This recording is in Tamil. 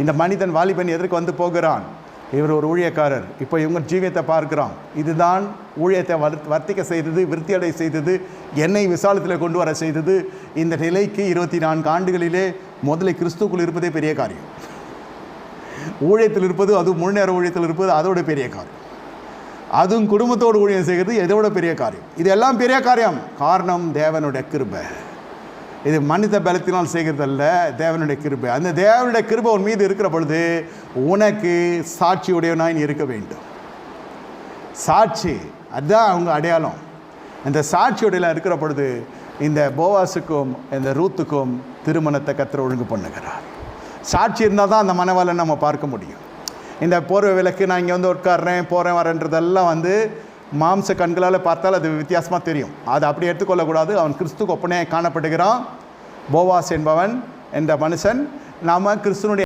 இந்த மனிதன் வாலிபன் எதற்கு வந்து போகிறான்? இவர் ஒரு ஊழியக்காரர். இப்போ இவங்க ஜீவியத்தை பார்க்குறோம். இதுதான் ஊழியத்தை வர்த்திக்க செய்தது, விருத்தியடை செய்தது, என்னை விசாலத்தில் கொண்டு வர செய்தது. இந்த நிலைக்கு 24 ஆண்டுகளிலே முதலில் கிறிஸ்துக்குள் இருப்பதே பெரிய காரியம். ஊழியத்தில் இருப்பது, அதுவும் முழு நேர ஊழியத்தில் இருப்பது அதோட பெரிய காரியம். அதுவும் குடும்பத்தோடு ஊழியம் செய்கிறது இதோட பெரிய காரியம். இது எல்லாம் பெரிய காரியம். காரணம் தேவனுடைய கிருபை. இது மனித பலத்தினால் செய்கிறதல்ல, தேவனுடைய கிருபை. அந்த தேவனுடைய கிருபை உன் மீது இருக்கிற பொழுது உனக்கு சாட்சியுடையவனாய் இருக்க வேண்டும். சாட்சி, அதுதான் அவங்க அடையாளம். அந்த சாட்சியுடைய இருக்கிற பொழுது இந்த போவாஸுக்கும் இந்த ரூத்துக்கும் திருமணத்தை கர்த்தர் ஒழுங்கு பண்ணுகிறார். சாட்சி இருந்தால் தான் அந்த மனவாளை நம்ம பார்க்க முடியும். இந்த போர்வை விளக்கு, நான் இங்கே வந்து உட்காடுறேன் போகிறேன் வரேன்றதெல்லாம் மாம்ச கண்களால் பார்த்தால் அது வித்தியாசமாக தெரியும். அதை அப்படி எடுத்துக்கொள்ளக்கூடாது. அவன் கிறிஸ்துக்கு ஒப்பனையாக காணப்படுகிறான். போவாஸ் என்பவன் என்ற மனுஷன் நாம் கிறிஸ்துவனுடைய